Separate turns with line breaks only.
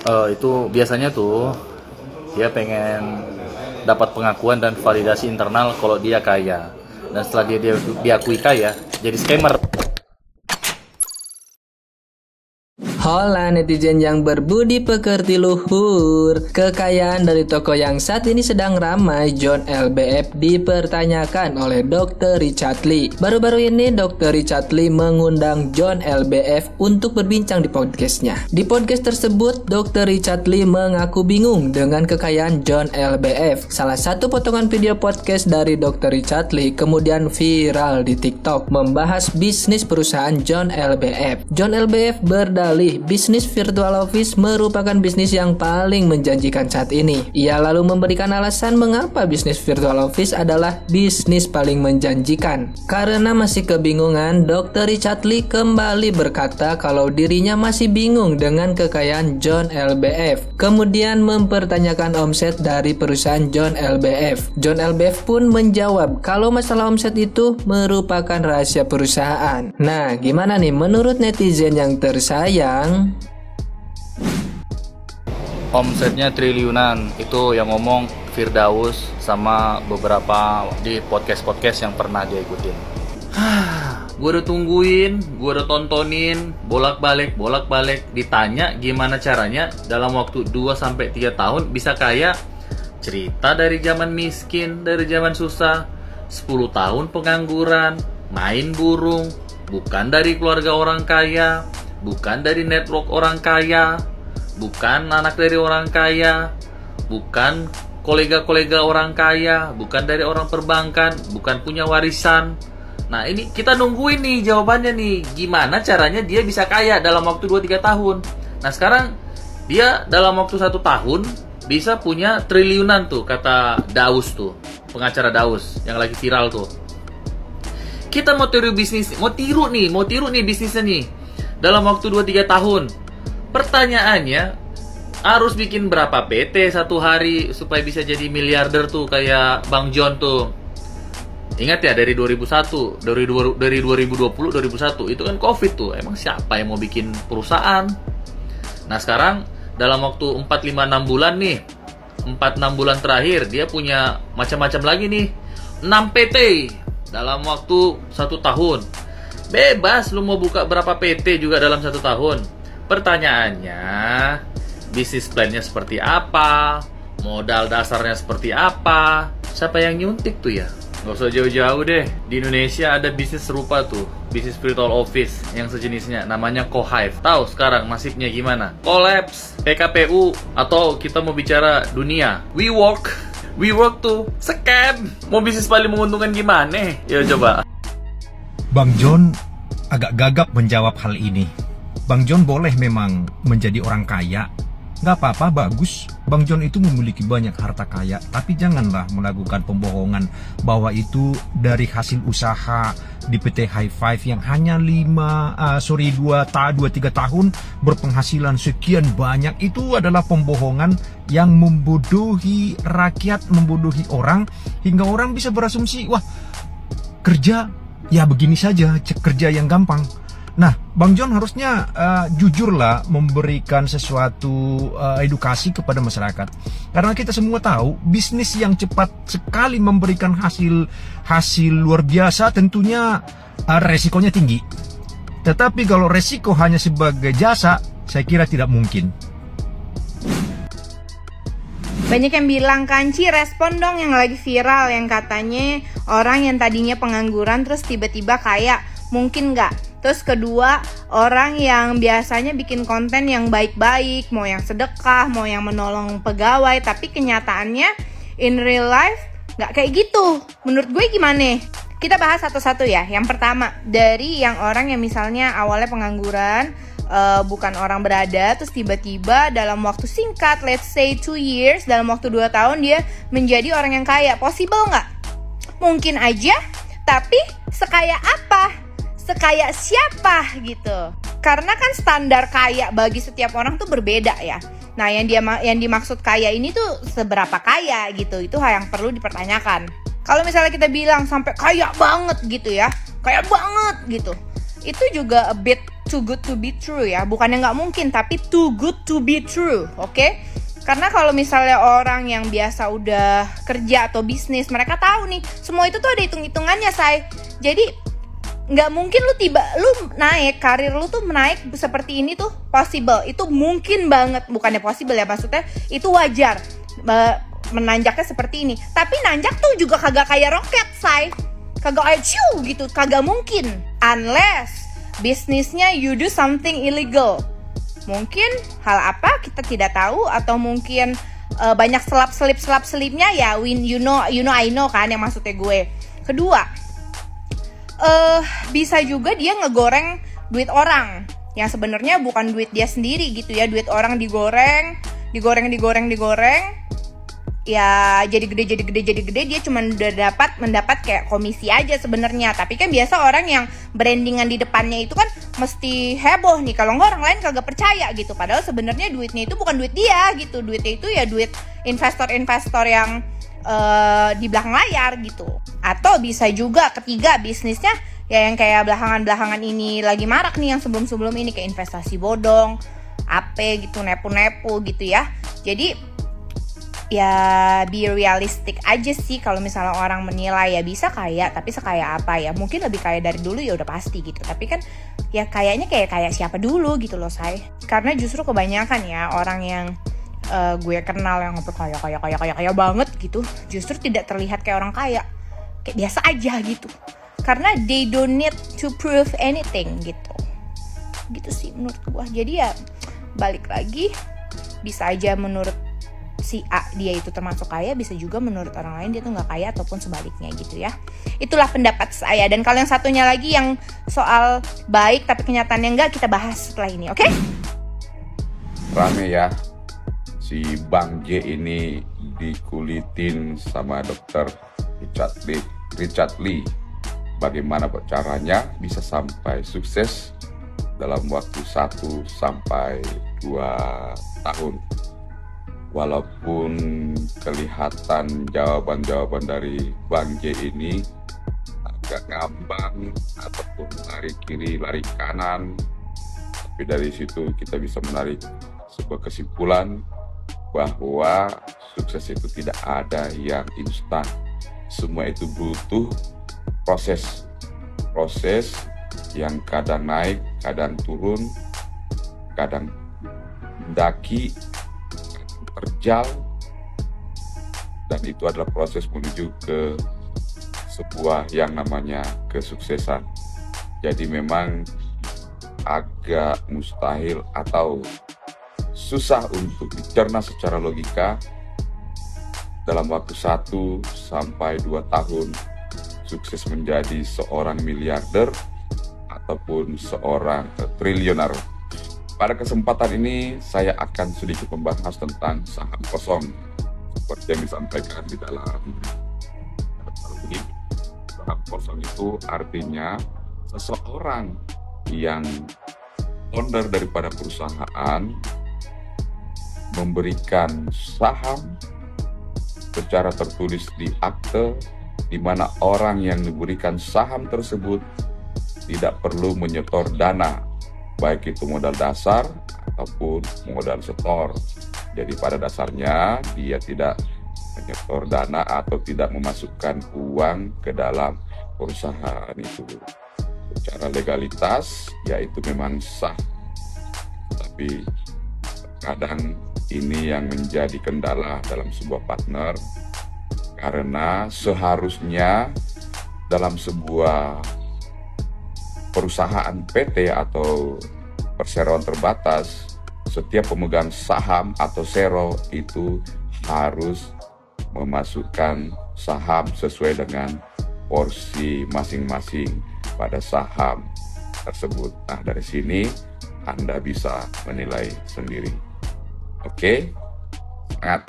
Itu biasanya tuh dia pengen dapat pengakuan dan validasi internal kalau dia kaya. Dan setelah dia diakui kaya, jadi scammer.
Hola netizen yang berbudi pekerti luhur. Kekayaan dari toko yang saat ini sedang ramai, John LBF, dipertanyakan oleh Dr. Richard Lee. Baru-baru ini Dr. Richard Lee mengundang John LBF untuk berbincang di podcastnya. Di podcast tersebut, Dr. Richard Lee mengaku bingung dengan kekayaan John LBF. Salah satu potongan video podcast dari Dr. Richard Lee kemudian viral di TikTok membahas bisnis perusahaan John LBF. John LBF berdalih bisnis virtual office merupakan bisnis yang paling menjanjikan saat ini. Ia lalu memberikan alasan mengapa bisnis virtual office adalah bisnis paling menjanjikan. Karena masih kebingungan, Dr. Richard Lee kembali berkata kalau dirinya masih bingung dengan kekayaan John LBF. Kemudian mempertanyakan omset dari perusahaan John LBF. John LBF pun menjawab kalau masalah omset itu merupakan rahasia perusahaan. Nah, gimana nih menurut netizen yang tersayang?
Omsetnya triliunan, itu yang ngomong Firdaus sama beberapa di podcast-podcast yang pernah dia ikutin. Gue udah tungguin, gue udah tontonin, bolak-balik, ditanya gimana caranya dalam waktu 2-3 tahun bisa kaya. Cerita dari zaman miskin, dari zaman susah, 10 tahun pengangguran, main burung, bukan dari keluarga orang kaya, bukan dari network orang kaya, bukan anak dari orang kaya, bukan kolega-kolega orang kaya, bukan dari orang perbankan, bukan punya warisan. Nah ini kita nungguin nih jawabannya nih, gimana caranya dia bisa kaya dalam waktu 2-3 tahun. Nah sekarang dia dalam waktu 1 tahun bisa punya triliunan tuh, kata Daus tuh, pengacara Daus yang lagi viral tuh. Kita mau tiru nih bisnisnya nih dalam waktu 2-3 tahun. Pertanyaannya, harus bikin berapa PT satu hari supaya bisa jadi miliarder tuh kayak Bang John tuh. Ingat ya dari 2001, dari 2020, 2001 itu kan Covid tuh. Emang siapa yang mau bikin perusahaan? Nah sekarang dalam waktu 4-5-6 bulan nih, 4-6 bulan terakhir dia punya macam-macam lagi nih, 6 PT dalam waktu 1 tahun. Bebas lu mau buka berapa PT juga dalam 1 tahun. Pertanyaannya, bisnis plan-nya seperti apa? Modal dasarnya seperti apa? Siapa yang nyuntik tuh ya? Gak usah jauh-jauh deh. Di Indonesia ada bisnis serupa tuh, bisnis virtual office yang sejenisnya, namanya Cohive. Tahu sekarang nasibnya gimana? Collapse, PKPU, atau kita mau bicara dunia, WeWork tuh scam. Mau bisnis paling menguntungkan gimana? Ya coba.
Bang John agak gagap menjawab hal ini. Bang John boleh memang menjadi orang kaya, nggak apa-apa, bagus. Bang John itu memiliki banyak harta kaya, tapi janganlah melakukan pembohongan bahwa itu dari hasil usaha di PT High Five yang hanya 2-3 tahun berpenghasilan sekian banyak. Itu adalah pembohongan yang membodohi rakyat, membodohi orang, hingga orang bisa berasumsi, wah kerja ya begini saja, kerja yang gampang. Nah, Bang John harusnya jujurlah memberikan sesuatu edukasi kepada masyarakat. Karena kita semua tahu, bisnis yang cepat sekali memberikan hasil luar biasa tentunya resikonya tinggi. Tetapi kalau resiko hanya sebagai jasa, saya kira tidak mungkin.
Banyak yang bilang, Kanci respon dong yang lagi viral yang katanya orang yang tadinya pengangguran terus tiba-tiba kaya, mungkin nggak? Terus kedua, orang yang biasanya bikin konten yang baik-baik, mau yang sedekah, mau yang menolong pegawai, tapi kenyataannya in real life nggak kayak gitu. Menurut gue gimana? Kita bahas satu-satu ya. Yang pertama, dari yang orang yang misalnya awalnya pengangguran, bukan orang berada, terus tiba-tiba dalam waktu singkat, let's say 2 years, dalam waktu 2 tahun dia menjadi orang yang kaya. Possible nggak? Mungkin aja, tapi sekaya apa? Sekaya siapa gitu? Karena kan standar kaya bagi setiap orang tuh berbeda ya. Nah yang dimaksud kaya ini tuh seberapa kaya gitu, itu hal yang perlu dipertanyakan. Kalau misalnya kita bilang sampai kaya banget gitu ya, kaya banget gitu, itu juga a bit too too good to be true ya. Bukannya nggak mungkin, tapi too good to be true, oke? Karena kalau misalnya orang yang biasa udah kerja atau bisnis, mereka tahu nih, semua itu tuh ada hitung-hitungannya, say. Jadi nggak mungkin lu naik, karir lu tuh naik seperti ini tuh possible. Itu mungkin banget, bukannya possible ya, maksudnya itu wajar menanjaknya seperti ini. Tapi nanjak tuh juga kagak kayak roket, say. Kagak kayak ciu gitu, kagak mungkin. Unless bisnisnya you do something illegal. Mungkin hal apa kita tidak tahu, atau mungkin banyak selipnya ya. You know I know kan yang maksudnya gue. Kedua, bisa juga dia ngegoreng duit orang yang sebenarnya bukan duit dia sendiri gitu ya. Duit orang digoreng. Ya jadi gede, dia cuma udah mendapat kayak komisi aja sebenarnya. Tapi kan biasa orang yang brandingan di depannya itu kan mesti heboh nih, kalau nggak orang lain kagak percaya gitu. Padahal sebenarnya duitnya itu bukan duit dia gitu, duitnya itu ya duit investor yang di belakang layar gitu. Atau bisa juga ketiga, bisnisnya ya yang kayak belakangan ini lagi marak nih, yang sebelum ini kayak investasi bodong, gitu, nepu gitu ya. Jadi ya be realistic aja sih kalau misalnya orang menilai. Ya bisa kaya, tapi sekaya apa ya? Mungkin lebih kaya dari dulu ya udah pasti gitu. Tapi kan ya kayaknya kayak siapa dulu gitu loh, say. Karena justru kebanyakan ya orang yang gue kenal yang kaya banget gitu, justru tidak terlihat kayak orang kaya, kayak biasa aja gitu. Karena they don't need to prove anything gitu sih menurut gue. Jadi ya balik lagi, bisa aja menurut si A dia itu termasuk kaya, bisa juga menurut orang lain dia tuh nggak kaya ataupun sebaliknya gitu ya. Itulah pendapat saya. Dan kalau yang satunya lagi yang soal baik tapi kenyataannya enggak, kita bahas setelah ini, oke?
Rame ya, si Bang J ini dikulitin sama dokter Richard Lee. Bagaimana caranya bisa sampai sukses dalam waktu 1 sampai 2 tahun. Walaupun kelihatan jawaban-jawaban dari Bang J ini agak ngambang ataupun lari kiri, lari kanan, tapi dari situ kita bisa menarik sebuah kesimpulan bahwa sukses itu tidak ada yang instan. Semua itu butuh proses yang kadang naik, kadang turun, kadang mendaki, terjal, dan itu adalah proses menuju ke sebuah yang namanya kesuksesan. Jadi memang agak mustahil atau susah untuk dicerna secara logika dalam waktu 1 sampai 2 tahun sukses menjadi seorang miliarder ataupun seorang triliuner. Pada kesempatan ini saya akan sedikit membahas tentang saham kosong seperti yang disampaikan di dalam ini. Saham kosong itu artinya seseorang yang owner daripada perusahaan memberikan saham secara tertulis di akte, di mana orang yang diberikan saham tersebut tidak perlu menyetor dana, baik itu modal dasar ataupun modal setor. Jadi pada dasarnya dia tidak menyetor dana atau tidak memasukkan uang ke dalam perusahaan itu. Secara legalitas ya itu memang sah, tapi kadang ini yang menjadi kendala dalam sebuah partner, karena seharusnya dalam sebuah perusahaan PT atau perseroan terbatas, setiap pemegang saham atau sero itu harus memasukkan saham sesuai dengan porsi masing-masing pada saham tersebut. Nah, dari sini Anda bisa menilai sendiri. Oke, semangat.